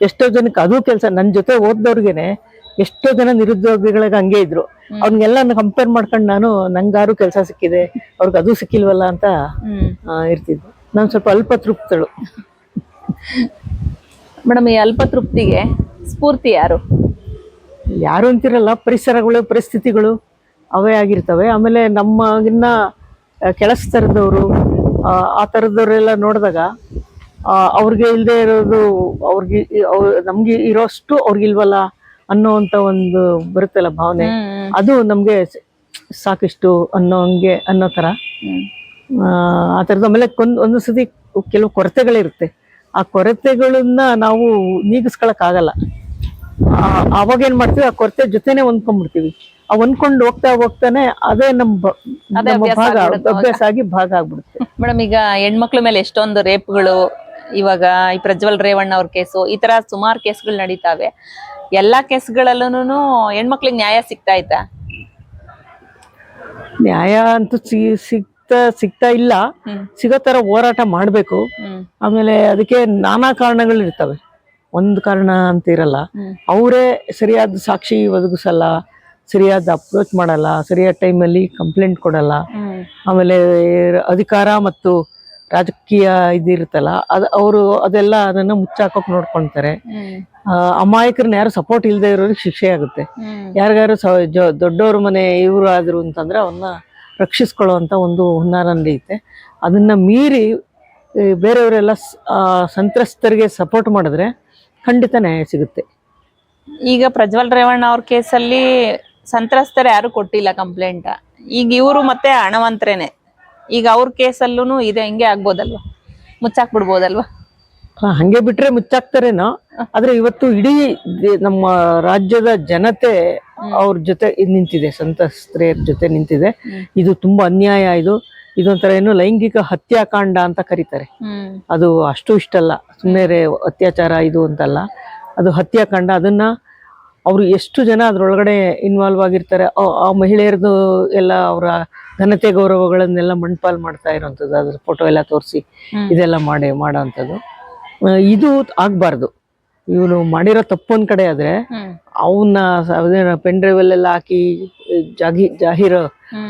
ಎಷ್ಟೋ ಜನಕ್ಕೆ ಅದು ಕೆಲಸ. ನನ್ನ ಜೊತೆ ಓದ್ದವ್ರಿಗೇನೆ ಎಷ್ಟೋ ಜನ ನಿರುದ್ಯೋಗಿಗಳಿಗೆ ಹಂಗೆ ಇದ್ರು. ಅವ್ರಿಗೆಲ್ಲ ಕಂಪೇರ್ ಮಾಡ್ಕೊಂಡು ನಾನು ನಂಗಾರು ಕೆಲಸ ಸಿಕ್ಕಿದೆ, ಅವ್ರಿಗೆ ಅದು ಸಿಕ್ಕಿಲ್ವಲ್ಲ ಅಂತ ಇರ್ತಿದ್ದೆ. ನಾನು ಸ್ವಲ್ಪ ಅಲ್ಪ ತೃಪ್ತಳು. ಮೇಡಮ್, ಈ ಅಲ್ಪ ತೃಪ್ತಿಗೆ ಸ್ಫೂರ್ತಿ ಯಾರು? ಯಾರು ಅಂತಿರಲ್ಲ, ಪರಿಸರಗಳು, ಪರಿಸ್ಥಿತಿಗಳು ಅವೇ ಆಗಿರ್ತವೆ. ಆಮೇಲೆ ನಮ್ಮಗಿನ್ನ ಕೆಲಸದವ್ರು ಆ ಥರದವರೆಲ್ಲ ನೋಡಿದಾಗ ಅವ್ರಿಗೆ ಇಲ್ಲದೆ ಇರೋದು ಅವ್ರಿಗೆ ನಮ್ಗೆ ಇರೋಷ್ಟು ಅವ್ರಿಗಿಲ್ವಲ್ಲ ಅನ್ನೋವಂಥ ಒಂದು ಬರುತ್ತಲ್ಲ ಭಾವನೆ, ಅದು ನಮಗೆ ಸಾಕಿಷ್ಟು ಅನ್ನೋ ಥರ ಆ ಥರದ್ದು. ಆಮೇಲೆ ಒಂದು ಸತಿ ಕೆಲವು ಕೊರತೆಗಳಿರುತ್ತೆ. ಆ ಕೊರತೆಗಳನ್ನ ನಾವು ನೀಗಿಸ್ಕೊಳಕ್ಕಾಗಲ್ಲ. ಅವಾಗ ಏನ್ ಮಾಡ್ತೀವಿ, ಆ ಕೊರತೆ ಜೊತೆನೆ ಹೊಂದ್ಕೊಂಡ್ಬಿಡ್ತೀವಿ. ಆ ಹೊಂದ್ಕೊಂಡು ಹೋಗ್ತಾನೆ ಅದೇ ನಮ್ಮ ಭಾಗ, ಅಭ್ಯಾಸ ಆಗಿ ಭಾಗ ಆಗ್ಬಿಡುತ್ತೆ. ಮೇಡಮ್, ಈಗ ಹೆಣ್ಮಕ್ಳ ಮೇಲೆ ಎಷ್ಟೊಂದು ರೇಪ್ಗಳು, ಇವಾಗ ಈ ಪ್ರಜ್ವಲ್ ರೇವಣ್ಣ ಅವ್ರ ಕೇಸು, ಈ ತರ ಸುಮಾರು ಕೇಸ್ಗಳು ನಡೀತಾವೆ. ಎಲ್ಲಾ ಕೇಸ್ಗಳಲ್ಲೂ ಹೆಣ್ಮಕ್ಳಿಗೆ ನ್ಯಾಯ ಸಿಗ್ತಾ ಐತಾ? ನ್ಯಾಯ ಅಂತೂ ಸಿಗ್ತಾ ಇಲ್ಲ. ಸಿಗೋ ತರ ಹೋರಾಟ ಮಾಡ್ಬೇಕು. ಆಮೇಲೆ ಅದಕ್ಕೆ ನಾನಾ ಕಾರಣಗಳು ಇರ್ತವೆ, ಒಂದು ಕಾರಣ ಅಂತ ಇರಲ್ಲ. ಅವರೇ ಸರಿಯಾದ ಸಾಕ್ಷಿ ಒದಗಿಸಲ್ಲ, ಸರಿಯಾದ ಅಪ್ರೋಚ್ ಮಾಡಲ್ಲ, ಸರಿಯಾದ ಟೈಮಲ್ಲಿ ಕಂಪ್ಲೇಂಟ್ ಕೊಡಲ್ಲ. ಆಮೇಲೆ ಅಧಿಕಾರ ಮತ್ತು ರಾಜಕೀಯ ಇದಿರುತ್ತಲ್ಲ, ಅದೆಲ್ಲ ಅದನ್ನ ಮುಚ್ಚಾಕೋಕ್ ನೋಡ್ಕೊಂತಾರೆ. ಅಮಾಯಕರನ್ನ ಯಾರು ಸಪೋರ್ಟ್ ಇಲ್ಲದೆ ಇರೋರಿಗೆ ಶಿಕ್ಷೆ ಆಗುತ್ತೆ. ಯಾರಿಗಾರು ದೊಡ್ಡವ್ರ ಮನೆ ಇವರು ಆದ್ರು ಅಂತಂದ್ರೆ ಅವನ್ನ ರಕ್ಷಿಸ್ಕೊಳ್ಳುವಂತ ಒಂದು ಹುನ್ನಾರ ನಡೆಯುತ್ತೆ. ಅದನ್ನ ಮೀರಿ ಬೇರೆಯವರೆಲ್ಲ ಸಂತ್ರಸ್ತರಿಗೆ ಸಪೋರ್ಟ್ ಮಾಡಿದ್ರೆ ಖಂಡಿತ ನ್ಯಾಯ ಸಿಗುತ್ತೆ. ಈಗ ಪ್ರಜ್ವಲ್ ರೇವಣ್ಣ ಅವ್ರ ಕೇಸಲ್ಲಿ ಸಂತ್ರಸ್ತರು ಯಾರು ಕೊಟ್ಟಿಲ್ಲ ಕಂಪ್ಲೇಂಟ್. ಈಗ ಇವರು ಮತ್ತೆ ಹಣವಂತರೇನೆ. ಈಗ ಅವ್ರ ಕೇಸಲ್ಲೂ ಇದೆ, ಹಿಂಗೆ ಆಗ್ಬೋದಲ್ವಾ? ಮುಚ್ಚಾಕ್ ಬಿಡ್ಬೋದಲ್ವಾ? ಹಂಗೆ ಬಿಟ್ರೆ ಮುಚ್ಚಾಕ್ತಾರೇನೋ. ಆದ್ರೆ ಇವತ್ತು ಇಡೀ ನಮ್ಮ ರಾಜ್ಯದ ಜನತೆ ಅವ್ರ ಜೊತೆ ನಿಂತಿದೆ, ಸಂತ್ರಸ್ತರ ಜೊತೆ ನಿಂತಿದೆ. ಇದು ತುಂಬಾ ಅನ್ಯಾಯ. ಇದೊಂಥರ ಲೈಂಗಿಕ ಹತ್ಯಾಕಾಂಡ ಅಂತ ಕರೀತಾರೆ. ಅದು ಅಷ್ಟು ಇಷ್ಟಲ್ಲ, ಸುಮ್ಮನೆ ಅತ್ಯಾಚಾರ ಇದು ಅಂತಲ್ಲ, ಅದು ಹತ್ಯಾಕಾಂಡ. ಅದನ್ನ ಅವ್ರು ಎಷ್ಟು ಜನ ಅದ್ರೊಳಗಡೆ ಇನ್ವಾಲ್ವ್ ಆಗಿರ್ತಾರೆ. ಆ ಮಹಿಳೆಯರದು ಎಲ್ಲ ಅವರ ಘನತೆ ಗೌರವಗಳನ್ನೆಲ್ಲ ಮಣ್ಪಾಲ್ ಮಾಡ್ತಾ ಇರೋವಂಥದ್ದು, ಅದ್ರ ಫೋಟೋ ಎಲ್ಲ ತೋರಿಸಿ ಇದೆಲ್ಲ ಮಾಡೋವಂಥದ್ದು. ಇದು ಆಗ್ಬಾರ್ದು. ಇವನು ಮಾಡಿರೋ ತಪ್ಪೊಂದ್ ಕಡೆ ಆದ್ರೆ ಅವನ್ನ ಪೆನ್ ಡ್ರೈವ್ ಅಲ್ಲೆಲ್ಲ ಹಾಕಿ ಜಾಹೀರ್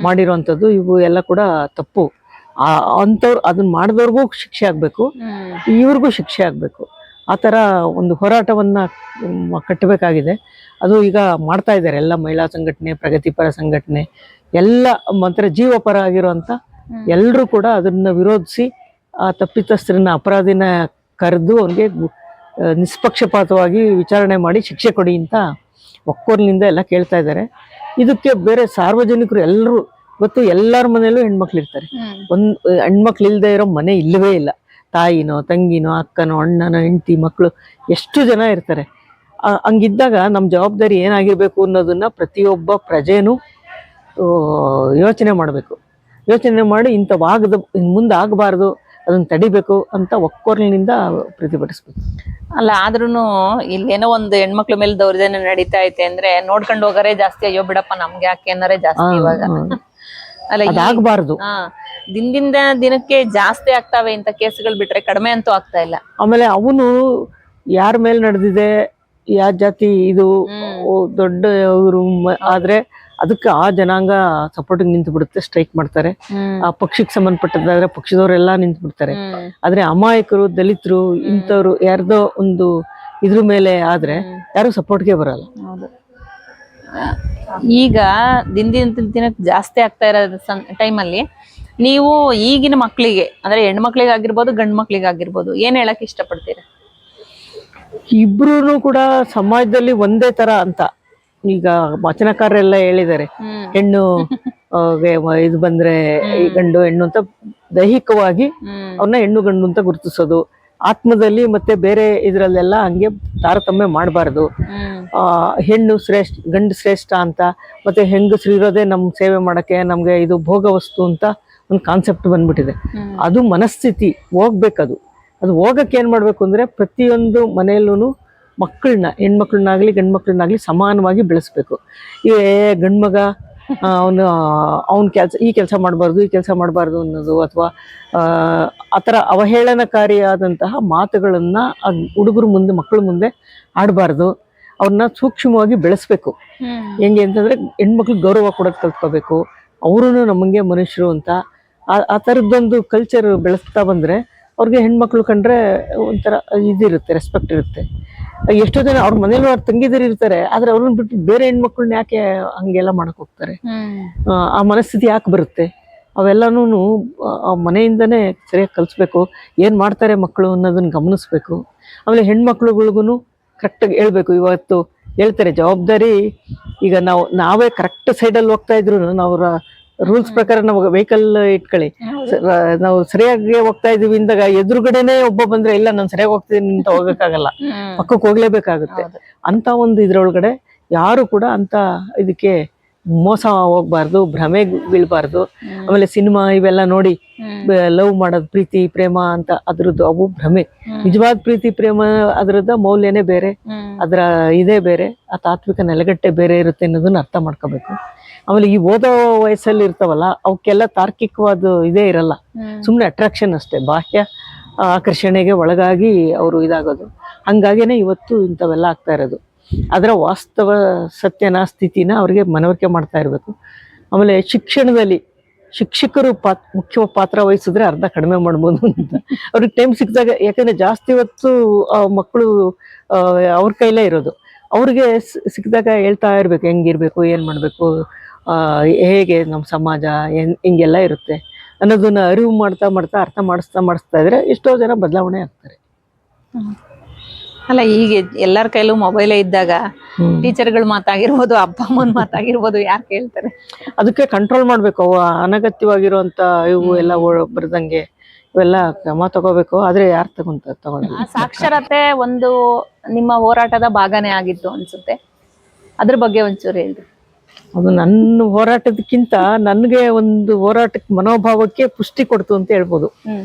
ಮಾಡಿರೋವಂಥದ್ದು ಇವು ಎಲ್ಲ ಕೂಡ ತಪ್ಪು. ಅಂಥವ್ರು ಅದನ್ನ ಮಾಡಿದವ್ರಿಗೂ ಶಿಕ್ಷೆ ಆಗ್ಬೇಕು, ಇವ್ರಿಗೂ ಶಿಕ್ಷೆ ಆಗ್ಬೇಕು. ಆ ಥರ ಒಂದು ಹೋರಾಟವನ್ನ ಕಟ್ಟಬೇಕಾಗಿದೆ. ಅದು ಈಗ ಮಾಡ್ತಾ ಇದ್ದಾರೆ ಎಲ್ಲ ಮಹಿಳಾ ಸಂಘಟನೆ, ಪ್ರಗತಿಪರ ಸಂಘಟನೆ ಎಲ್ಲ, ಮಾತ್ರ ಜೀವಪರ ಆಗಿರುವಂತ ಎಲ್ಲರೂ ಕೂಡ ಅದನ್ನ ವಿರೋಧಿಸಿ ಆ ತಪ್ಪಿತಸ್ಥರನ್ನ, ಅಪರಾಧಿನ ಕರೆದು ಅವ್ರಿಗೆ ನಿಷ್ಪಕ್ಷಪಾತವಾಗಿ ವಿಚಾರಣೆ ಮಾಡಿ ಶಿಕ್ಷೆ ಕೊಡಿ ಅಂತ ಒಕ್ಕೊರ್ಲಿಂದ ಎಲ್ಲ ಕೇಳ್ತಾ ಇದ್ದಾರೆ. ಇದಕ್ಕೆ ಬೇರೆ ಸಾರ್ವಜನಿಕರು ಎಲ್ಲರೂ, ಇವತ್ತು ಎಲ್ಲರ ಮನೆಯಲ್ಲೂ ಹೆಣ್ಮಕ್ಳು ಇರ್ತಾರೆ. ಹೆಣ್ಮಕ್ಳು ಇಲ್ಲದೆ ಇರೋ ಮನೆ ಇಲ್ಲವೇ ಇಲ್ಲ. ತಾಯಿನೋ, ತಂಗಿನೋ, ಅಕ್ಕನೋ, ಅಣ್ಣನೋ, ಹೆಂಡತಿ, ಮಕ್ಕಳು ಎಷ್ಟು ಜನ ಇರ್ತಾರೆ. ಹಂಗಿದ್ದಾಗ ನಮ್ಮ ಜವಾಬ್ದಾರಿ ಏನಾಗಿರ್ಬೇಕು ಅನ್ನೋದನ್ನ ಪ್ರತಿಯೊಬ್ಬ ಪ್ರಜೆನೂ ಯೋಚನೆ ಮಾಡಬೇಕು. ಯೋಚನೆ ಮಾಡಿ ಮುಂದೆ ಆಗಬಾರ್ದು, ಅದನ್ನ ತಡಿಬೇಕು ಅಂತ ಒಕ್ಕೊರ್ಲಿನಿಂದ ಪ್ರತಿಭಟಿಸ್ಬೇಕು. ಅಲ್ಲ, ಆದ್ರೂನು ಇಲ್ಲೇನೋ ಒಂದು ಹೆಣ್ಮಕ್ಳ ಮೇಲೆ ದೌರ್ಜನ್ಯ ನಡೀತಾ ಐತೆ ಅಂದ್ರೆ ನೋಡ್ಕೊಂಡು ಹೋಗರೇ ಜಾಸ್ತಿ. ಅಯ್ಯೋ ಬಿಡಪ್ಪ, ನಮ್ಗೆ ಯಾಕೆ ಅನ್ನೋರೇ ಜಾಸ್ತಿ ಇವಾಗ. ಅಲ್ಲ, ಅದಾಗಬಾರ್ದು. ದಿನದಿಂದ ದಿನಕ್ಕೆ ಜಾಸ್ತಿ ಆಗ್ತಾವೆ ಇಂತ ಕೇಸ್ಗಳು, ಬಿಟ್ರೆ ಕಡಿಮೆ ಅಂತೂ ಆಗ್ತಾ ಇಲ್ಲ. ಆಮೇಲೆ ಅವನು ಯಾರ ಮೇಲೆ ನಡೆದಿದೆ, ಯಾವ ಜಾತಿ ಇದು ದೊಡ್ಡ ಇವರು ಆದ್ರೆ ಅದಕ್ಕೆ ಆ ಜನಾಂಗ ಸಪೋರ್ಟ್ ನಿಂತು ಬಿಡುತ್ತೆ, ಸ್ಟ್ರೈಕ್ ಮಾಡ್ತಾರೆ. ಆ ಪಕ್ಷಕ್ಕೆ ಸಂಬಂಧಪಟ್ಟದಾದ್ರೆ ಪಕ್ಷದವರೆಲ್ಲ ನಿಂತು ಬಿಡ್ತಾರೆ. ಆದ್ರೆ ಅಮಾಯಕರು, ದಲಿತರು, ಇಂಥವ್ರು ಯಾರ್ದೋ ಒಂದು ಇದ್ರ ಮೇಲೆ ಆದ್ರೆ ಯಾರು ಸಪೋರ್ಟ್ಗೆ ಬರಲ್ಲ. ಈಗ ದಿನಕ್ಕೆ ಜಾಸ್ತಿ ಆಗ್ತಾ ಇರೋ ಟೈಮಲ್ಲಿ ನೀವು ಈಗಿನ ಮಕ್ಕಳಿಗೆ, ಅಂದ್ರೆ ಹೆಣ್ಮಕ್ಳಿಗಾಗಿರ್ಬೋದು ಗಂಡ್ ಮಕ್ಳಿಗಾಗಿರ್ಬೋದು, ಏನ್ ಹೇಳಕ್ ಇಷ್ಟಪಡ್ತೀರಾ? ಇಬ್ರು ಕೂಡ ಸಮಾಜದಲ್ಲಿ ಒಂದೇ ತರ ಅಂತ ಈಗ ವಚನಕಾರರೆಲ್ಲ ಹೇಳಿದ್ದಾರೆ. ಹೆಣ್ಣು ಇದು ಬಂದ್ರೆ ಗಂಡು ಹೆಣ್ಣು ಅಂತ ದೈಹಿಕವಾಗಿ ಅವ್ರನ್ನ ಹೆಣ್ಣು ಗಂಡು ಅಂತ ಗುರುತಿಸೋದು, ಆತ್ಮದಲ್ಲಿ ಮತ್ತೆ ಬೇರೆ ಇದ್ರಲ್ಲೆಲ್ಲ ಹಂಗೆ ತಾರತಮ್ಯ ಮಾಡಬಾರ್ದು. ಹೆಣ್ಣು ಶ್ರೇಷ್ಠ, ಗಂಡು ಶ್ರೇಷ್ಠ ಅಂತ, ಮತ್ತೆ ಹೆಂಗಸ್ರು ಇರೋದೇ ನಮ್ ಸೇವೆ ಮಾಡಕ್ಕೆ, ನಮ್ಗೆ ಇದು ಭೋಗ ವಸ್ತು ಅಂತ ಒಂದು ಕಾನ್ಸೆಪ್ಟ್ ಬಂದ್ಬಿಟ್ಟಿದೆ. ಅದು ಮನಸ್ಥಿತಿ ಹೋಗ್ಬೇಕದು. ಅದು ಹೋಗಕ್ಕೆ ಏನ್ ಮಾಡ್ಬೇಕು ಅಂದ್ರೆ ಪ್ರತಿಯೊಂದು ಮನೆಯಲ್ಲೂ ಮಕ್ಕಳನ್ನ, ಹೆಣ್ಮಕ್ಳನ್ನಾಗ್ಲಿ ಗಂಡು ಮಕ್ಳನ್ನಾಗ್ಲಿ ಸಮಾನವಾಗಿ ಬೆಳೆಸ್ಬೇಕು. ಗಂಡ್ಮಗ ಅವನು ಈ ಕೆಲಸ ಮಾಡಬಾರ್ದು ಈ ಕೆಲಸ ಮಾಡಬಾರ್ದು ಅನ್ನೋದು, ಅಥವಾ ಆ ಥರ ಅವಹೇಳನಕಾರಿಯಾದಂತಹ ಮಾತುಗಳನ್ನ ಹುಡುಗರು ಮುಂದೆ, ಮಕ್ಕಳ ಮುಂದೆ ಆಡಬಾರ್ದು. ಅವ್ರನ್ನ ಸೂಕ್ಷ್ಮವಾಗಿ ಬೆಳೆಸ್ಬೇಕು. ಹೆಂಗೆ ಅಂತಂದ್ರೆ ಹೆಣ್ಮಕ್ಳು ಗೌರವ ಕೊಡೋದು ಕಲ್ತ್ಕೋಬೇಕು. ಅವರು ನಮಗೆ ಮನುಷ್ಯರು ಅಂತ ಆ ಥರದ್ದೊಂದು ಕಲ್ಚರ್ ಬೆಳೆಸ್ತಾ ಬಂದ್ರೆ ಅವ್ರಿಗೆ ಹೆಣ್ಮಕ್ಳು ಕಂಡ್ರೆ ಒಂಥರ ಇದಿರುತ್ತೆ, ರೆಸ್ಪೆಕ್ಟ್ ಇರುತ್ತೆ. ಎಷ್ಟೋ ಜನ ಅವ್ರ ಮನೇಲಿ ಅವ್ರ ತಂಗಿದಿರು ಇರ್ತಾರೆ, ಆದ್ರೆ ಅವ್ರನ್ನ ಬಿಟ್ಟು ಬೇರೆ ಹೆಣ್ಮಕ್ಳನ್ನ ಯಾಕೆ ಹಂಗೆಲ್ಲ ಮಾಡಕ್ ಹೋಗ್ತಾರೆ? ಆ ಮನಸ್ಥಿತಿ ಯಾಕೆ ಬರುತ್ತೆ? ಅವೆಲ್ಲನೂ ಮನೆಯಿಂದನೇ ಸರಿಯಾಗಿ ಕಲಿಸ್ಬೇಕು. ಏನ್ ಮಾಡ್ತಾರೆ ಮಕ್ಕಳು ಅನ್ನೋದನ್ನ ಗಮನಿಸ್ಬೇಕು. ಆಮೇಲೆ ಹೆಣ್ಮಕ್ಳುಗಳಿಗೂ ಕರೆಕ್ಟಾಗಿ ಹೇಳ್ಬೇಕು. ಇವತ್ತು ಹೇಳ್ತಾರೆ ಜವಾಬ್ದಾರಿ, ಈಗ ನಾವೇ ಕರೆಕ್ಟ್ ಸೈಡಲ್ಲಿ ಹೋಗ್ತಾ ಇದ್ರು ನಾವು ರೂಲ್ಸ್ ಪ್ರಕಾರ ನಾವು ವೆಹಿಕಲ್ ಇಟ್ಕೊಳ್ಳಿ, ನಾವು ಸರಿಯಾಗಿ ಹೋಗ್ತಾ ಇದೀವಿ ಇಂದಾಗ ಎದುರುಗಡೆನೆ ಒಬ್ಬ ಬಂದ್ರೆ ಇಲ್ಲ ನಾನು ಸರಿಯಾಗಿ ಹೋಗ್ತಿದ್ದೀನಿ ಅಂತ ಹೋಗಕ್ಕಾಗಲ್ಲ, ಪಕ್ಕಕ್ಕೆ ಹೋಗ್ಲೇಬೇಕಾಗುತ್ತೆ. ಅಂತ ಒಂದು ಇದ್ರೊಳಗಡೆ ಯಾರು ಕೂಡ ಅಂತ ಇದಕ್ಕೆ ಮೋಸ ಹೋಗ್ಬಾರ್ದು, ಭ್ರಮೆ ಬೀಳ್ಬಾರ್ದು. ಆಮೇಲೆ ಸಿನಿಮಾ ಇವೆಲ್ಲ ನೋಡಿ ಲವ್ ಮಾಡೋದು, ಪ್ರೀತಿ ಪ್ರೇಮ ಅಂತ ಅದ್ರದ್ದು ಅವು ಭ್ರಮೆ. ನಿಜವಾದ ಪ್ರೀತಿ ಪ್ರೇಮ ಅದ್ರದ್ದು ಮೌಲ್ಯನೇ ಬೇರೆ, ಅದ್ರ ಇದೇ ಬೇರೆ, ಆ ತಾತ್ವಿಕ ನೆಲೆಗಟ್ಟೆ ಬೇರೆ ಇರುತ್ತೆ ಅನ್ನೋದನ್ನ ಅರ್ಥ ಮಾಡ್ಕೋಬೇಕು. ಆಮೇಲೆ ಈ ಓದೋ ವಯಸ್ಸಲ್ಲಿ ಇರ್ತಾವಲ್ಲ ಅವಕ್ಕೆಲ್ಲ ತಾರ್ಕಿಕವಾದ ಇದೇ ಇರಲ್ಲ, ಸುಮ್ಮನೆ ಅಟ್ರಾಕ್ಷನ್ ಅಷ್ಟೇ, ಬಾಹ್ಯ ಆಕರ್ಷಣೆಗೆ ಒಳಗಾಗಿ ಅವರು ಇದಾಗೋದು. ಹಂಗಾಗಿನೇ ಇವತ್ತು ಇಂಥವೆಲ್ಲ ಆಗ್ತಾ ಇರೋದು. ಅದರ ವಾಸ್ತವ ಸತ್ಯನ ಸ್ಥಿತಿನ ಅವ್ರಿಗೆ ಮನವರಿಕೆ ಮಾಡ್ತಾ ಇರಬೇಕು. ಆಮೇಲೆ ಶಿಕ್ಷಣದಲ್ಲಿ ಶಿಕ್ಷಕರು ಮುಖ್ಯ ಪಾತ್ರ ವಹಿಸಿದ್ರೆ ಅರ್ಧ ಕಡಿಮೆ ಮಾಡ್ಬೋದು ಅಂತ ಅವ್ರಿಗೆ ಟೈಮ್ ಸಿಕ್ಕಿದಾಗ. ಯಾಕಂದ್ರೆ ಜಾಸ್ತಿ ಹೊತ್ತು ಮಕ್ಕಳು ಅವ್ರ ಕೈಲೇ ಇರೋದು. ಅವ್ರಿಗೆ ಸಿಕ್ಕಿದಾಗ ಹೇಳ್ತಾ ಇರ್ಬೇಕು ಹೆಂಗಿರ್ಬೇಕು, ಏನ್ ಮಾಡ್ಬೇಕು, ಹೇಗೆ ನಮ್ಮ ಸಮಾಜ ಹಿಂಗೆಲ್ಲ ಇರುತ್ತೆ ಅನ್ನೋದನ್ನ ಅರಿವು ಮಾಡ್ತಾ ಮಾಡ್ತಾ ಅರ್ಥ ಮಾಡಿಸ್ತಾ ಇದ್ರೆ ಎಷ್ಟೋ ಜನ ಬದಲಾವಣೆ ಆಗ್ತಾರೆ. ಅಲ್ಲ, ಈಗ ಎಲ್ಲರ ಕೈಲೂ ಮೊಬೈಲೇ ಇದ್ದಾಗ ಟೀಚರ್ಗಳ ಮಾತಾಗಿರ್ಬೋದು, ಅಪ್ಪ ಅಮ್ಮನ ಮಾತಾಗಿರ್ಬೋದು, ಯಾರು ಕೇಳ್ತಾರೆ? ಅದಕ್ಕೆ ಕಂಟ್ರೋಲ್ ಮಾಡ್ಬೇಕು. ಅವು ಅನಗತ್ಯವಾಗಿರುವಂತ ಇವು ಎಲ್ಲ ಬರ್ದಂಗೆ ಇವೆಲ್ಲ ಕ್ರಮ ತಗೋಬೇಕು. ಆದ್ರೆ ಯಾರು ತಗೊಳ್ಳಲ್ಲ. ಸಾಕ್ಷರತೆ ಒಂದು ನಿಮ್ಮ ಹೋರಾಟದ ಭಾಗನೇ ಆಗಿತ್ತು ಅನ್ಸುತ್ತೆ, ಅದ್ರ ಬಗ್ಗೆ ಒಂಚೂರು ಹೇಳ್ರಿ. ಅದು ನನ್ನ ಹೋರಾಟದಕ್ಕಿಂತ ನನ್ಗೆ ಒಂದು ಹೋರಾಟಕ್ಕೆ ಮನೋಭಾವಕ್ಕೆ ಪುಷ್ಟಿ ಕೊಡ್ತು ಅಂತ ಹೇಳ್ಬೋದು.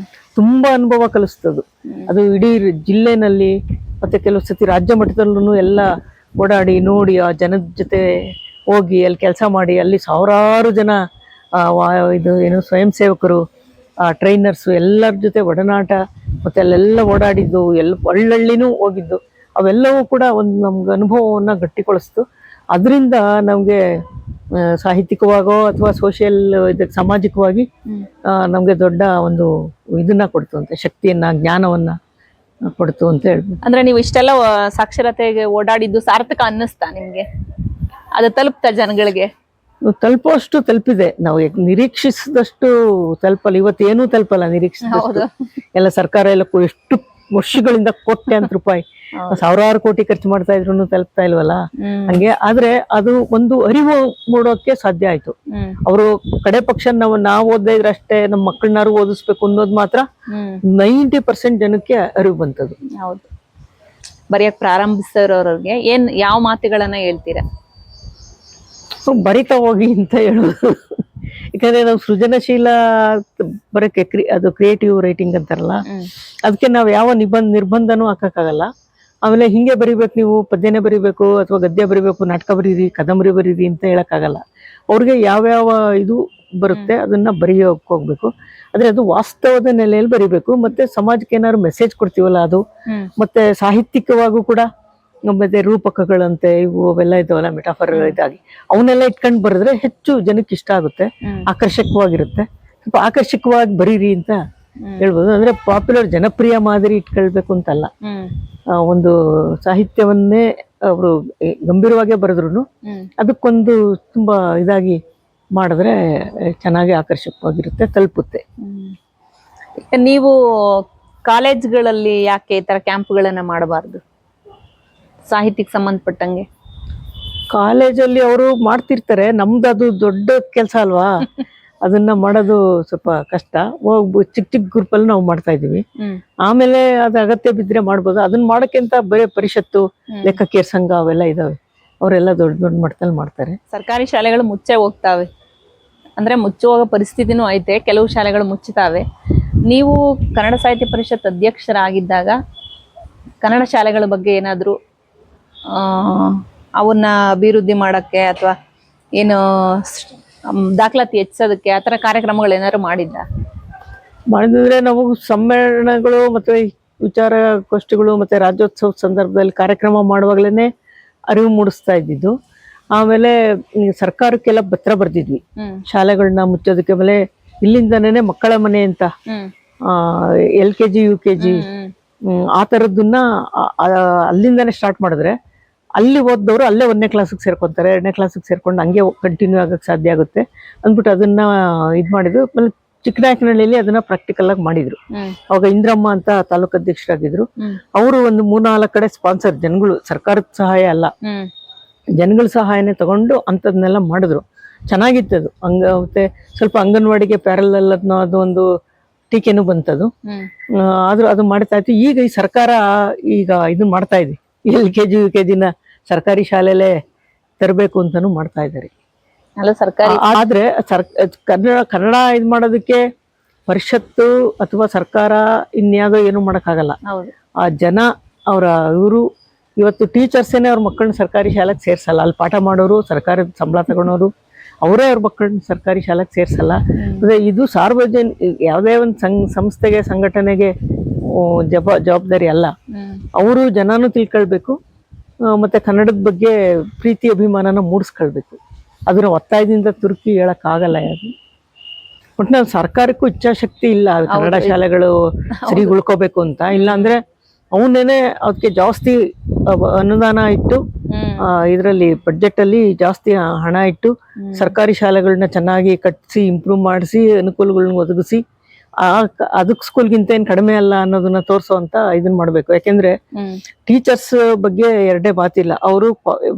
ತುಂಬಾ ಅನುಭವ ಕಲಿಸ್ತದು ಅದು. ಇಡೀ ಜಿಲ್ಲೆನಲ್ಲಿ ಮತ್ತೆ ಕೆಲವು ಸತಿ ರಾಜ್ಯ ಮಟ್ಟದಲ್ಲೂ ಎಲ್ಲ ಓಡಾಡಿ ನೋಡಿ, ಆ ಜನದ ಜೊತೆ ಹೋಗಿ ಅಲ್ಲಿ ಕೆಲಸ ಮಾಡಿ, ಅಲ್ಲಿ ಸಾವಿರಾರು ಜನ ಇದು ಏನು ಸ್ವಯಂ ಸೇವಕರು, ಟ್ರೈನರ್ಸು ಎಲ್ಲರ ಜೊತೆ ಒಡನಾಟ, ಮತ್ತೆ ಅಲ್ಲೆಲ್ಲ ಓಡಾಡಿದ್ದು, ಒಳ್ಳೊಳ್ಳಿನೂ ಹೋಗಿದ್ದು, ಅವೆಲ್ಲವೂ ಕೂಡ ಒಂದು ನಮ್ಗೆ ಅನುಭವವನ್ನ ಗಟ್ಟಿಗೊಳಿಸ್ತು. ಅದರಿಂದ ನಮ್ಗೆ ಸಾಹಿತ್ಯಿಕವಾಗೋ ಅಥವಾ ಸೋಷಿಯಲ್ ಇದಕ್ಕೆ ಸಾಮಾಜಿಕವಾಗಿ ನಮ್ಗೆ ದೊಡ್ಡ ಒಂದು ಇದನ್ನ ಕೊಡ್ತು ಅಂತ, ಶಕ್ತಿಯನ್ನ, ಜ್ಞಾನವನ್ನ ಕೊಡ್ತು ಅಂತ ಹೇಳ್ಬೋದು. ಅಂದ್ರೆ ನೀವು ಇಷ್ಟೆಲ್ಲ ಸಾಕ್ಷರತೆಗೆ ಓಡಾಡಿದ್ದು ಸಾರ್ಥಕ ಅನ್ನಿಸ್ತಾ ನಿಮ್ಗೆ? ಅದು ತಲುಪ್ತಾ ಜನಗಳಿಗೆ? ತಲುಪೋಷ್ಟು ತಲುಪಿದೆ. ನಾವು ನಿರೀಕ್ಷಿಸಿದಷ್ಟು ತಲುಪಲ್ಲ. ಇವತ್ತೇನೂ ತಲುಪಲ್ಲ ನಿರೀಕ್ಷಿಸಿದಷ್ಟು. ಎಲ್ಲ ಸರ್ಕಾರ ಎಲ್ಲ ಎಷ್ಟು ವರ್ಷಗಳಿಂದ ಕೋಟ್ಯಾಂತರ ರೂಪಾಯಿ, ಸಾವಿರಾರು ಕೋಟಿ ಖರ್ಚು ಮಾಡ್ತಾ ಇದ್ರು ತಲುಪ್ತಾ ಇಲ್ವಲ್ಲ. ಹಂಗೆ ಆದ್ರೆ ಅದು ಒಂದು ಅರಿವು ಮೂಡೋಕೆ ಸಾಧ್ಯ ಆಯ್ತು. ಅವರು ಕಡೆ ಪಕ್ಷ ನಾವು ಓದ್ತಾ ಇದ್ರೆ ಅಷ್ಟೇ, ನಮ್ಮ ಮಕ್ಕಳನ್ನಾರು ಓದಿಸ್ಬೇಕು ಅನ್ನೋದು ಮಾತ್ರ 90% ಜನಕ್ಕೆ ಅರಿವು ಬಂತದ್ದು. ಹೌದು. ಬರೆಯಕ್ ಪ್ರಾರಂಭಿಸಿರೋರಿಗೆ ಯಾವ ಮಾತುಗಳನ್ನ ಹೇಳ್ತೀರಾ? ಬರಿತಾ ಹೋಗಿ ಅಂತ ಹೇಳೋದು. ಯಾಕಂದ್ರೆ ನಾವು ಸೃಜನಶೀಲ ಬರಕ್ಕೆ ಅದು ಕ್ರಿಯೇಟಿವ್ ರೈಟಿಂಗ್ ಅಂತಾರಲ್ಲ, ಅದಕ್ಕೆ ನಾವು ಯಾವ ನಿರ್ಬಂಧನೂ ಹಾಕಕ್ಕಾಗಲ್ಲ. ಆಮೇಲೆ ಹಿಂಗೆ ಬರಿಬೇಕು, ನೀವು ಪದ್ಯನೇ ಬರಿಬೇಕು ಅಥವಾ ಗದ್ಯ ಬರಿಬೇಕು, ನಾಟಕ ಬರೀರಿ, ಕಾದಂಬರಿ ಬರೀರಿ ಅಂತ ಹೇಳಕ್ಕಾಗಲ್ಲ. ಅವ್ರಿಗೆ ಯಾವ್ಯಾವ ಇದು ಬರುತ್ತೆ ಅದನ್ನ ಬರೆಯೋಕೆ ಹೋಗ್ಬೇಕು. ಆದ್ರೆ ಅದು ವಾಸ್ತವದ ನೆಲೆಯಲ್ಲಿ ಬರಿಬೇಕು. ಮತ್ತೆ ಸಮಾಜಕ್ಕೆ ಏನಾದ್ರು ಮೆಸೇಜ್ ಕೊಡ್ತೀವಲ್ಲ ಅದು, ಮತ್ತೆ ಸಾಹಿತ್ಯಿಕವಾಗೂ ಕೂಡ ಮತ್ತೆ ರೂಪಕಗಳಂತೆ ಇವು ಅವೆಲ್ಲ ಇದಾವಲ್ಲ, ಮೆಟಾಫರ್ ಇದಾಗಿ ಅವನ್ನೆಲ್ಲ ಇಟ್ಕೊಂಡು ಬರೆದ್ರೆ ಹೆಚ್ಚು ಜನಕ್ಕೆ ಇಷ್ಟ ಆಗುತ್ತೆ, ಆಕರ್ಷಕವಾಗಿರುತ್ತೆ. ಸ್ವಲ್ಪ ಆಕರ್ಷಕವಾಗಿ ಬರೀರಿ ಅಂತ ಹೇಳ್ಬೋದು. ಅಂದ್ರೆ ಪಾಪ್ಯುಲರ್ ಜನಪ್ರಿಯ ಮಾದರಿ ಇಟ್ಕೊಳ್ಬೇಕು ಅಂತಲ್ಲ. ಒಂದು ಸಾಹಿತ್ಯವನ್ನೇ ಅವರು ಗಂಭೀರವಾಗೇ ಬರೆದ್ರು ಅದಕ್ಕೊಂದು ತುಂಬಾ ಇದಾಗಿ ಮಾಡಿದ್ರೆ ಚೆನ್ನಾಗಿ ಆಕರ್ಷಕವಾಗಿರುತ್ತೆ, ತಲುಪುತ್ತೆ. ನೀವು ಕಾಲೇಜ್ಗಳಲ್ಲಿ ಯಾಕೆ ಈ ತರ ಕ್ಯಾಂಪ್ಗಳನ್ನ ಮಾಡಬಾರ್ದು ಸಾಹಿತ್ಯಕ್ಕೆ ಸಂಬಂಧಪಟ್ಟಂಗೆ? ಕಾಲೇಜಲ್ಲಿ ಅವರು ಮಾಡ್ತಿರ್ತಾರೆ, ನಮ್ದು ಅದು ದೊಡ್ಡ ಕೆಲಸ ಅಲ್ವಾ, ಅದನ್ನ ಮಾಡೋದು ಸ್ವಲ್ಪ ಕಷ್ಟ. ಚಿಕ್ಕ ಗ್ರೂಪಲ್ಲಿ ನಾವು ಮಾಡ್ತಾ ಇದೀವಿ. ಆಮೇಲೆ ಅದು ಅಗತ್ಯ ಬಿದ್ರೆ ಮಾಡ್ಬೋದು. ಅದನ್ನ ಮಾಡೋಕ್ಕಿಂತ ಬರೀ ಪರಿಷತ್ತು, ಲೆಕ್ಕಕೇರ್ ಸಂಘ ಅವೆಲ್ಲ ಇದಾವೆ, ಅವರೆಲ್ಲ ದೊಡ್ಡ ದೊಡ್ಡ ಮಟ್ಟದಲ್ಲಿ ಮಾಡ್ತಾರೆ. ಸರ್ಕಾರಿ ಶಾಲೆಗಳು ಮುಚ್ಚೆ ಹೋಗ್ತಾವೆ, ಅಂದ್ರೆ ಮುಚ್ಚುವ ಪರಿಸ್ಥಿತಿನೂ ಐತೆ, ಕೆಲವು ಶಾಲೆಗಳು ಮುಚ್ಚುತ್ತಾವೆ. ನೀವು ಕನ್ನಡ ಸಾಹಿತ್ಯ ಪರಿಷತ್ ಅಧ್ಯಕ್ಷರಾಗಿದ್ದಾಗ ಕನ್ನಡ ಶಾಲೆಗಳ ಬಗ್ಗೆ ಏನಾದ್ರು ಅವನ್ನ ಅಭಿವೃದ್ಧಿ ಮಾಡಕ್ಕೆ ಅಥವಾ ಏನು ದಾಖಲಾತಿ ಹೆಚ್ಚೋದಕ್ಕೆ ಆತರ ಕಾರ್ಯಕ್ರಮಗಳು ಏನಾದ್ರು ಮಾಡಿದ್ದ? ಮಾಡಿದ್ರೆ ನಾವು ಸಮ್ಮೇಳನಗಳು ಮತ್ತೆ ವಿಚಾರಗೋಷ್ಠಿಗಳು ಮತ್ತೆ ರಾಜ್ಯೋತ್ಸವ ಸಂದರ್ಭದಲ್ಲಿ ಕಾರ್ಯಕ್ರಮ ಮಾಡುವಾಗಲೇ ಅರಿವು ಮೂಡಿಸ್ತಾ ಇದ್ದಿದ್ದು. ಆಮೇಲೆ ಈ ಸರ್ಕಾರಕ್ಕೆಲ್ಲ ಪತ್ರ ಬರ್ದಿದ್ವಿ ಶಾಲೆಗಳನ್ನ ಮುಚ್ಚೋದಕ್ಕೆ. ಆಮೇಲೆ ಇಲ್ಲಿಂದನೇ ಮಕ್ಕಳ ಮನೆ ಅಂತ LKG UKG ಆ ಥರದ್ದನ್ನ ಅಲ್ಲಿಂದಾನೇ ಸ್ಟಾರ್ಟ್ ಮಾಡಿದ್ರೆ ಅಲ್ಲಿ ಓದ್ದವರು ಅಲ್ಲೇ 1ನೇ ಕ್ಲಾಸಿಗೆ ಸೇರ್ಕೊತಾರೆ, 2ನೇ ಕ್ಲಾಸಿಗೆ ಸೇರ್ಕೊಂಡು ಹಂಗೆ ಕಂಟಿನ್ಯೂ ಆಗಕ್ಕೆ ಸಾಧ್ಯ ಆಗುತ್ತೆ ಅಂದ್ಬಿಟ್ಟು ಅದನ್ನ ಇದು ಮಾಡಿದ್ರು. ಆಮೇಲೆ ಚಿಕ್ಕನಾಯಕನಹಳ್ಳಿಯಲ್ಲಿ ಅದನ್ನ ಪ್ರಾಕ್ಟಿಕಲ್ ಆಗಿ ಮಾಡಿದ್ರು. ಅವಾಗ ಇಂದ್ರಮ್ಮ ಅಂತ ತಾಲೂಕು ಅಧ್ಯಕ್ಷರಾಗಿದ್ರು. ಅವರು ಒಂದು 3-4 ಕಡೆ ಸ್ಪಾನ್ಸರ್, ಜನಗಳು, ಸರ್ಕಾರದ ಸಹಾಯ ಅಲ್ಲ, ಜನಗಳ ಸಹಾಯನೇ ತಗೊಂಡು ಅಂಥದ್ನೆಲ್ಲ ಮಾಡಿದ್ರು. ಚೆನ್ನಾಗಿತ್ತದು. ಮತ್ತೆ ಸ್ವಲ್ಪ ಅಂಗನವಾಡಿಗೆ ಪ್ಯಾರಲಲ್ ಅನ್ನೋದು ಒಂದು ಟೀಕೆನೂ ಬಂತದು. ಆದ್ರೂ ಅದು ಮಾಡ್ತಾ ಇತ್ತು. ಈಗ ಈ ಸರ್ಕಾರ ಈಗ ಇದು ಮಾಡ್ತಾ ಇದೆ, LKG UKG ಸರ್ಕಾರಿ ಶಾಲೆಲೇ ತರಬೇಕು ಅಂತಾನು ಮಾಡ್ತಾ ಇದ್ದಾರೆ. ಸರ್ಕಾರಿ ಆದ್ರೆ ಕನ್ನಡ ಇದು ಮಾಡೋದಕ್ಕೆ ಪರಿಷತ್ತು ಅಥವಾ ಸರ್ಕಾರ ಇನ್ಯಾವುದೋ ಏನು ಮಾಡೋಕ್ಕಾಗಲ್ಲ. ಆ ಜನ ಅವರ ಇವರು ಇವತ್ತು ಟೀಚರ್ಸೇನೆ ಅವ್ರ ಮಕ್ಕಳನ್ನ ಸರ್ಕಾರಿ ಶಾಲೆಗೆ ಸೇರ್ಸಲ್ಲ. ಅಲ್ಲಿ ಪಾಠ ಮಾಡೋರು, ಸರ್ಕಾರದ ಸಂಬಳ ತಗೊಳೋರು ಅವರೇ ಅವ್ರ ಮಕ್ಕಳನ್ನ ಸರ್ಕಾರಿ ಶಾಲೆಗೆ ಸೇರ್ಸಲ್ಲ. ಅದೇ ಇದು ಯಾವುದೇ ಒಂದು ಸಂಸ್ಥೆಗೆ, ಸಂಘಟನೆಗೆ ಜವಾಬ್ದಾರಿ ಅಲ್ಲ. ಅವರು ಜನನೂ ತಿಳ್ಕೊಳ್ಬೇಕು, ಮತ್ತೆ ಕನ್ನಡದ ಬಗ್ಗೆ ಪ್ರೀತಿ ಅಭಿಮಾನನ ಮೂಡಿಸ್ಕೊಳ್ಬೇಕು. ಅದನ್ನ ಒತ್ತಾಯದಿಂದ ತುರುಕಿ ಹೇಳಕ್ಕಾಗಲ್ಲ ಯಾರು. ಒಟ್ಟಿನಲ್ಲಿ ಸರ್ಕಾರಕ್ಕೂ ಇಚ್ಛಾಶಕ್ತಿ ಇಲ್ಲ ಕನ್ನಡ ಶಾಲೆಗಳು ಸರಿ ಉಳ್ಕೋಬೇಕು ಅಂತ. ಇಲ್ಲ ಅಂದ್ರೆ ಅವನ್ನೇನೆ ಅದಕ್ಕೆ ಜಾಸ್ತಿ ಅನುದಾನ ಇಟ್ಟು, ಇದರಲ್ಲಿ ಬಡ್ಜೆಟ್ ಅಲ್ಲಿ ಜಾಸ್ತಿ ಹಣ ಇಟ್ಟು ಸರ್ಕಾರಿ ಶಾಲೆಗಳನ್ನ ಚೆನ್ನಾಗಿ ಕಟ್ಟಿಸಿ, ಇಂಪ್ರೂವ್ ಮಾಡಿಸಿ, ಅನುಕೂಲಗಳನ್ನ ಒದಗಿಸಿ, ಅದಕ್ಕೆ ಸ್ಕೂಲ್ಗಿಂತ ಏನ್ ಕಡಿಮೆ ಅಲ್ಲ ಅನ್ನೋದನ್ನ ತೋರಿಸುವಂತ ಇದನ್ನ ಮಾಡ್ಬೇಕು. ಯಾಕೆಂದ್ರೆ ಟೀಚರ್ಸ್ ಬಗ್ಗೆ ಎರಡೇ ಮಾತಿಲ್ಲ, ಅವರು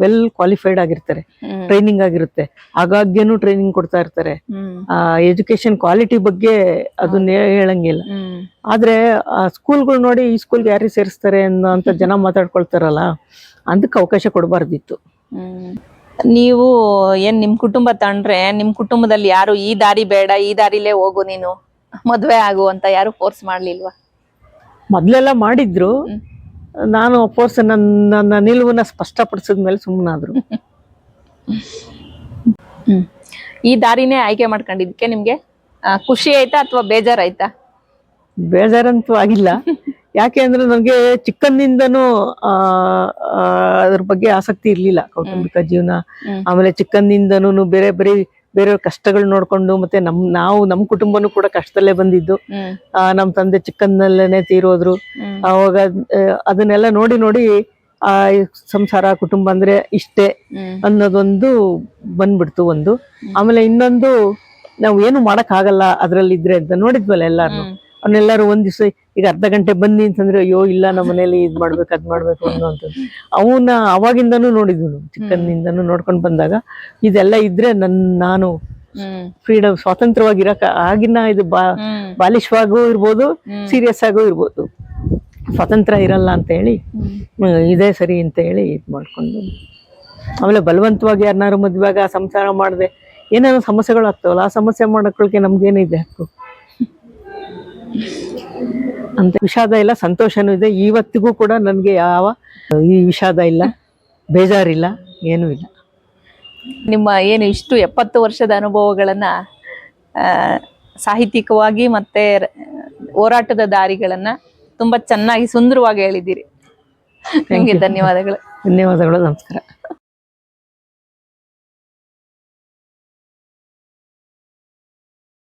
ವೆಲ್ ಕ್ವಾಲಿಫೈಡ್ ಆಗಿರ್ತಾರೆ, ಟ್ರೈನಿಂಗ್ ಆಗಿರುತ್ತೆ, ಆಗಾಗ್ಯನೂ ಟ್ರೈನಿಂಗ್ ಕೊಡ್ತಾ ಇರ್ತಾರೆ. ಎಜುಕೇಶನ್ ಕ್ವಾಲಿಟಿ ಬಗ್ಗೆ ಅದನ್ನ ಹೇಳಂಗಿಲ್ಲ. ಆದ್ರೆ ಆ ಸ್ಕೂಲ್ಗಳು ನೋಡಿ ಈ ಸ್ಕೂಲ್ಗೆ ಯಾರಿಗೆ ಸೇರಿಸ್ತಾರೆ ಅಂತ ಜನ ಮಾತಾಡ್ಕೊಳ್ತಾರಲ್ಲ, ಅದಕ್ಕೆ ಅವಕಾಶ ಕೊಡಬಾರ್ದಿತ್ತು. ನೀವು ಏನ್ ನಿಮ್ ಕುಟುಂಬ ತಂಡ್ರೆ ನಿಮ್ ಕುಟುಂಬದಲ್ಲಿ ಯಾರು ಈ ದಾರಿ ಬೇಡ, ಈ ದಾರಿಲೇ ಹೋಗು ನೀನು ಮದ್ವೆ ಆಗು ಅಂತ ಯಾರು ಫೋರ್ಸ್ ಮಾಡ್ಲಿಲ್ವಾ? ಮೊದ್ಲೆಲ್ಲ ಮಾಡಿದ್ರು. ನಾನು ಫೋರ್ಸ್ ನನ್ನ ನಿಲುವನ್ನ ಸ್ಪಷ್ಟಪಡಿಸಿದ್ಮೇಲೆ ಸುಮ್ಮನಾದ್ರು. ಈ ದಾರಿನೇ ಆಯ್ಕೆ ಮಾಡ್ಕೊಂಡಿದ್ದಕ್ಕೆ ನಿಮ್ಗೆ ಖುಷಿ ಆಯ್ತಾ ಅಥವಾ ಬೇಜಾರಾಯ್ತಾ? ಬೇಜಾರಂತೂ ಆಗಿಲ್ಲ. ಯಾಕೆ ಅಂದ್ರೆ ನನಗೆ ಚಿಕ್ಕಂದಿಂದನೂ ಅದ್ರ ಬಗ್ಗೆ ಆಸಕ್ತಿ ಇರ್ಲಿಲ್ಲ, ಕೌಟುಂಬಿಕ ಜೀವನ. ಆಮೇಲೆ ಚಿಕ್ಕಂದಿಂದನೂ ಬೇರೆ ಕಷ್ಟಗಳು ನೋಡ್ಕೊಂಡು, ಮತ್ತೆ ನಮ್ ಕುಟುಂಬನೂ ಕೂಡ ಕಷ್ಟದಲ್ಲೇ ಬಂದಿದ್ದು. ನಮ್ ತಂದೆ ಚಿಕ್ಕಂದಲ್ಲೇನೆ ತೀರೋದ್ರು. ಅವಾಗ ಅದನ್ನೆಲ್ಲ ನೋಡಿ ಆ ಸಂಸಾರ, ಕುಟುಂಬ ಅಂದ್ರೆ ಇಷ್ಟೇ ಅನ್ನೋದೊಂದು ಬಂದ್ಬಿಡ್ತು ಒಂದು. ಆಮೇಲೆ ಇನ್ನೊಂದು, ನಾವು ಏನು ಮಾಡಕ್ ಆಗಲ್ಲ ಅದ್ರಲ್ಲಿ ಇದ್ರೆ ಅಂತ ನೋಡಿದ್ವಲ್ಲ ಎಲ್ಲಾರು. ಅವನ್ನೆಲ್ಲರೂ ಒಂದ್ ದಿವ್ಸ ಈಗ ಅರ್ಧ ಗಂಟೆ ಬನ್ನಿ ಅಂತಂದ್ರೆ, ಅಯ್ಯೋ ಇಲ್ಲ ನಮ್ಮ ಮನೇಲಿ ಇದ್ ಮಾಡ್ಬೇಕು ಅದ್ ಮಾಡ್ಬೇಕು ಅನ್ನೋಂಥದ್ದು. ಅವನ್ನ ಅವಾಗಿಂದನೂ ನೋಡಿದ್ವು, ಚಿಕ್ಕಂದಿಂದನೂ ನೋಡ್ಕೊಂಡ್ ಬಂದಾಗ ಇದೆಲ್ಲ ಇದ್ರೆ ನಾನು ಫ್ರೀಡಮ್, ಸ್ವಾತಂತ್ರ್ಯವಾಗಿರಕ. ಆಗಿನ ಇದು ಬಾಲಿಶವಾಗೂ ಇರ್ಬೋದು, ಸೀರಿಯಸ್ ಆಗೂ ಇರ್ಬೋದು. ಸ್ವಾತಂತ್ರ್ಯ ಇರಲ್ಲ ಅಂತ ಹೇಳಿ ಇದೇ ಸರಿ ಅಂತ ಹೇಳಿ ಇದ್ ಮಾಡ್ಕೊಂಡು, ಆಮೇಲೆ ಬಲವಂತವಾಗಿ ಯಾರನ್ನಾರು ಮದ್ವೆಗ ಸಂಸಾರ ಮಾಡದೆ ಏನೇನೋ ಸಮಸ್ಯೆಗಳು ಆಗ್ತಾವಲ್ಲ, ಆ ಸಮಸ್ಯೆ ಮಾಡೋಕ್ಕೆ ನಮ್ಗೇನಿದೆ ಹಕ್ಕು ಅಂತ. ವಿಷಾದ ಇಲ್ಲ, ಸಂತೋಷನೂ ಇದೆ. ಇವತ್ತಿಗೂ ಕೂಡ ನನ್ಗೆ ಯಾವ ಈ ವಿಷಾದ ಇಲ್ಲ, ಬೇಜಾರಿಲ್ಲ, ಏನೂ ಇಲ್ಲ. ನಿಮ್ಮ ಏನು ಇಷ್ಟು 70 ವರ್ಷದ ಅನುಭವಗಳನ್ನ ಸಾಹಿತ್ಯಿಕವಾಗಿ ಮತ್ತೆ ಹೋರಾಟದ ದಾರಿಗಳನ್ನ ತುಂಬಾ ಚೆನ್ನಾಗಿ ಸುಂದರವಾಗಿ ಹೇಳಿದ್ದೀರಿ. ನಿಮಗೆ ಧನ್ಯವಾದಗಳು. ಧನ್ಯವಾದಗಳು, ನಮಸ್ಕಾರ.